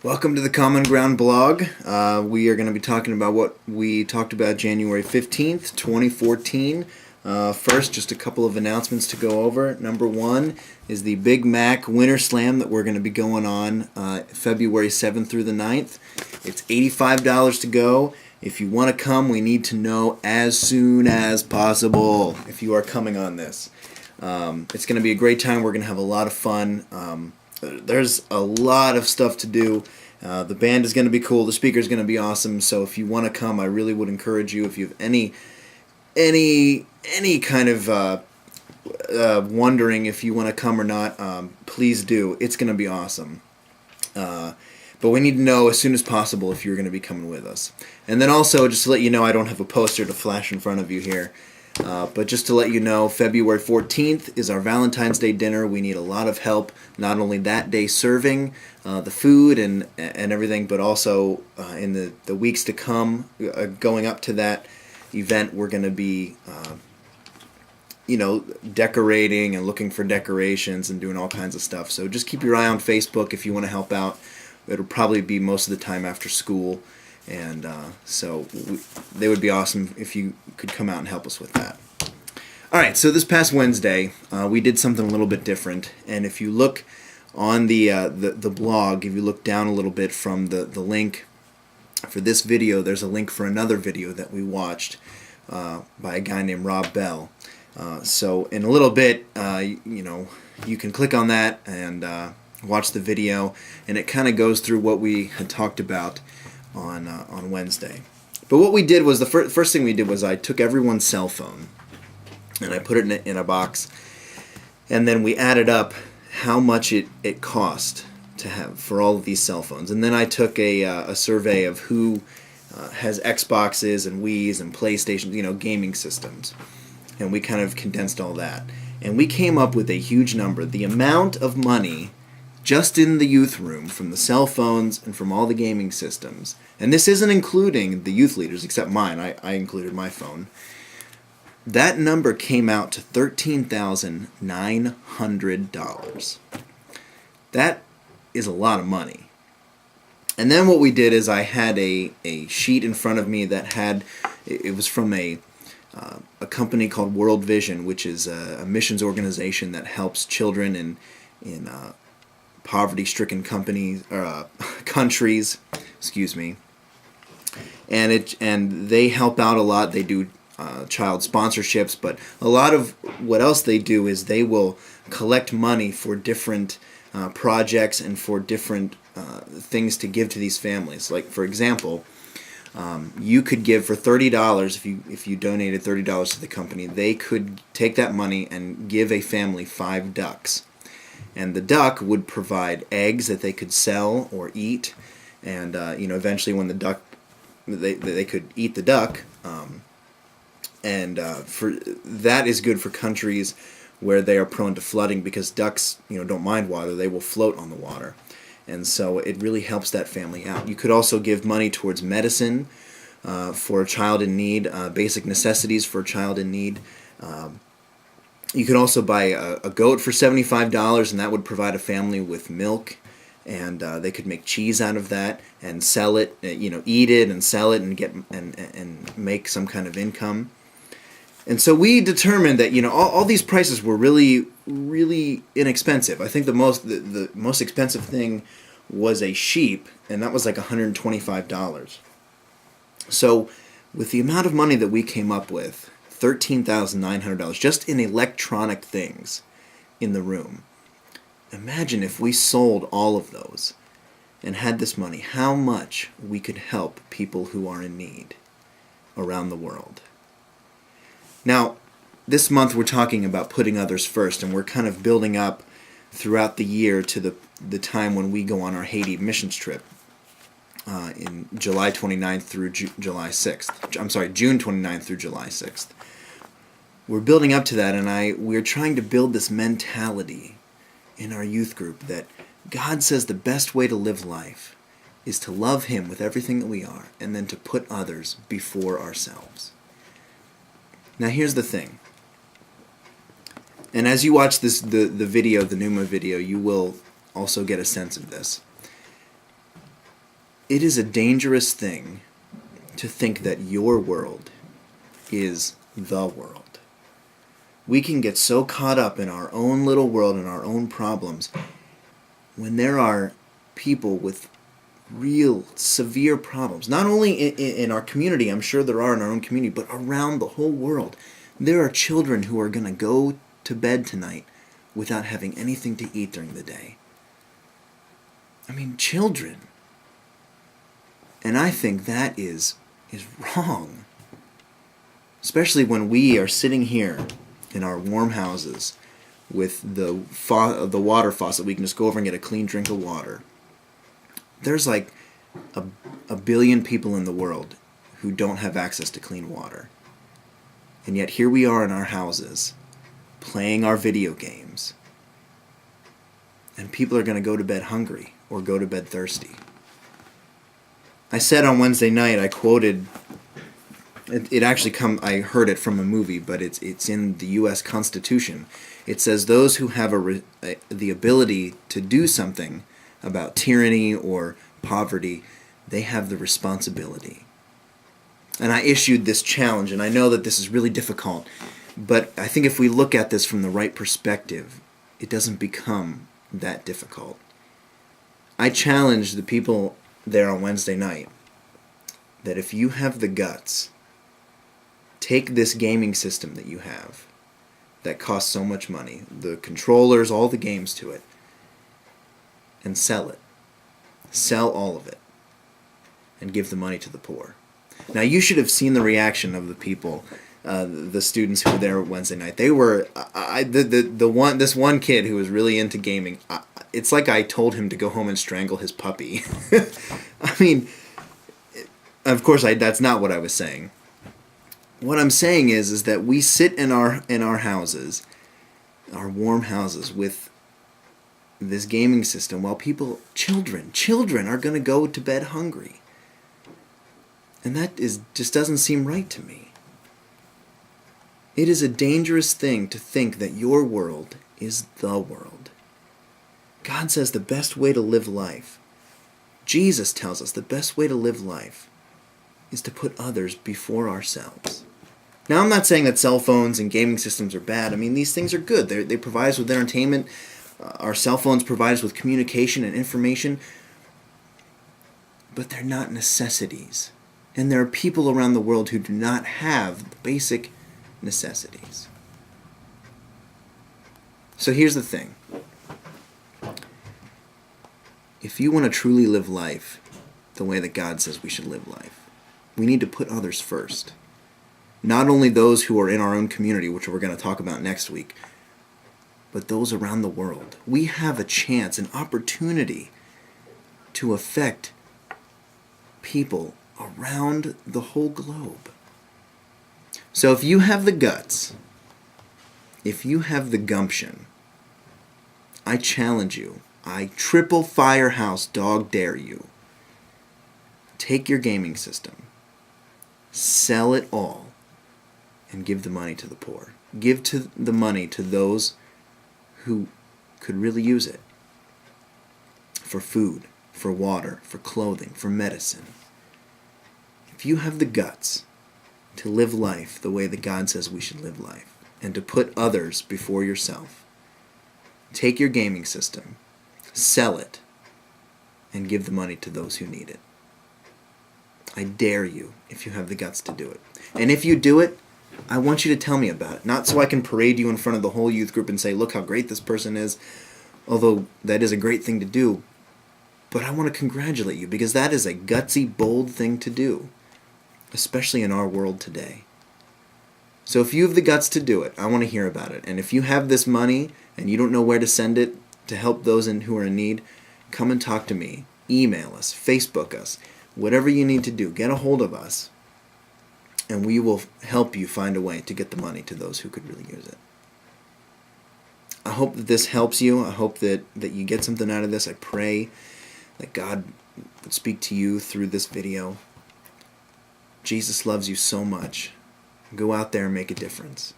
Welcome to the Common Ground blog. We are going to be talking about what we talked about January 15th, 2014. First, just a couple of announcements to go over. Number one is the Big Mac Winter Slam that we're going to be going on February 7th through the 9th. It's $85 to go. If you want to come, we need to know as soon as possible if you are coming on this. It's going to be a great time. We're going to have a lot of fun. There's a lot of stuff to do. The band is going to be cool. The speaker is going to be awesome. So if you want to come, I really would encourage you. If you have any kind of wondering if you want to come or not, please do. It's going to be awesome. But we need to know as soon as possible if you're going to be coming with us. And then also, just to let you know, I don't have a poster to flash in front of you here. But just to let you know, February 14th is our Valentine's Day dinner. We need a lot of help, not only that day serving the food and everything, but also in the weeks to come, going up to that event, we're going to be, decorating and looking for decorations and doing all kinds of stuff. So just keep your eye on Facebook if you want to help out. It'll probably be most of the time after school. And they would be awesome if you could come out and help us with that. All right, so this past Wednesday, we did something a little bit different. And if you look on the blog, if you look down a little bit from the link for this video, there's a link for another video that we watched by a guy named Rob Bell. So in a little bit, you can click on that and watch the video, and it kind of goes through what we had talked about on Wednesday. But what we did was, the first thing we did was I took everyone's cell phone and I put it in a box, and then we added up how much it cost to have for all of these cell phones. And then I took a survey of who has Xboxes and Wii's and PlayStations, gaming systems. And we kind of condensed all that. And we came up with a huge number. The amount of money just in the youth room from the cell phones and from all the gaming systems, and this isn't including the youth leaders except mine, I included my phone, that number came out to $13,900. That is a lot of money. And then what we did is I had a sheet in front of me that had, it was from a company called World Vision, which is a missions organization that helps children in poverty-stricken countries, and they help out a lot. They do child sponsorships, but a lot of what else they do is they will collect money for different projects and for different things to give to these families. Like, for example, you could give for $30 if you donated $30 to the company. They could take that money and give a family 5 ducks. And the duck would provide eggs that they could sell or eat, and eventually when the duck, they could eat the duck, for that is good for countries where they are prone to flooding, because ducks don't mind water; they will float on the water, and so it really helps that family out. You could also give money towards medicine for a child in need, basic necessities for a child in need. You could also buy a goat for $75, and that would provide a family with milk, and they could make cheese out of that and sell it, eat it and sell it and get and make some kind of income. And so we determined that all these prices were really, really inexpensive. I think the most expensive thing was a sheep, and that was like $125. So with the amount of money that we came up with, $13,900 just in electronic things in the room. Imagine if we sold all of those and had this money, how much we could help people who are in need around the world. Now, this month we're talking about putting others first, and we're kind of building up throughout the year to the time when we go on our Haiti missions trip in July 29th through July 6th. I'm sorry, June 29th through July 6th. We're building up to that, and we're trying to build this mentality in our youth group that God says the best way to live life is to love Him with everything that we are, and then to put others before ourselves. Now here's the thing, and as you watch the video, the Numa video, you will also get a sense of this. It is a dangerous thing to think that your world is the world. We can get so caught up in our own little world and our own problems when there are people with real severe problems. Not only in our community, I'm sure there are in our own community, but around the whole world. There are children who are going to go to bed tonight without having anything to eat during the day. I mean, children. And I think that is wrong. Especially when we are sitting here in our warm houses with the water faucet. We can just go over and get a clean drink of water. There's like a billion people in the world who don't have access to clean water. And yet here we are in our houses playing our video games. And people are going to go to bed hungry or go to bed thirsty. I said on Wednesday night, I quoted, I heard it from a movie, but it's in the U.S. Constitution. It says those who have the ability to do something about tyranny or poverty, they have the responsibility. And I issued this challenge, and I know that this is really difficult, but I think if we look at this from the right perspective, it doesn't become that difficult. I challenged the people there on Wednesday night that if you have the guts, take this gaming system that you have that costs so much money, the controllers, all the games to it, and sell it. Sell all of it and give the money to the poor. Now, you should have seen the reaction of the people, the students who were there Wednesday night. They were, this one kid who was really into gaming, it's like I told him to go home and strangle his puppy. I mean, of course, that's not what I was saying. What I'm saying is that we sit in our houses, our warm houses, with this gaming system while children are going to go to bed hungry. And that just doesn't seem right to me. It is a dangerous thing to think that your world is the world. God says the best way to live life, Jesus tells us the best way to live life is to put others before ourselves. Now, I'm not saying that cell phones and gaming systems are bad. I mean, these things are good. They provide us with entertainment. Our cell phones provide us with communication and information. But they're not necessities. And there are people around the world who do not have the basic necessities. So here's the thing. If you want to truly live life the way that God says we should live life, we need to put others first. Not only those who are in our own community, which we're going to talk about next week, but those around the world. We have a chance, an opportunity to affect people around the whole globe. So if you have the guts, if you have the gumption, I challenge you, I triple firehouse dog dare you. Take your gaming system, sell it all, and give the money to the poor. Give the money to those who could really use it. For food, for water, for clothing, for medicine. If you have the guts to live life the way that God says we should live life, and to put others before yourself, take your gaming system, sell it, and give the money to those who need it. I dare you, if you have the guts to do it. And if you do it, I want you to tell me about it. Not so I can parade you in front of the whole youth group and say, look how great this person is, although that is a great thing to do. But I want to congratulate you, because that is a gutsy, bold thing to do, especially in our world today. So if you have the guts to do it, I want to hear about it. And if you have this money and you don't know where to send it to help those who are in need, come and talk to me. Email us, Facebook us, whatever you need to do. Get a hold of us, and we will help you find a way to get the money to those who could really use it. I hope that this helps you. I hope that you get something out of this. I pray that God would speak to you through this video. Jesus loves you so much. Go out there and make a difference.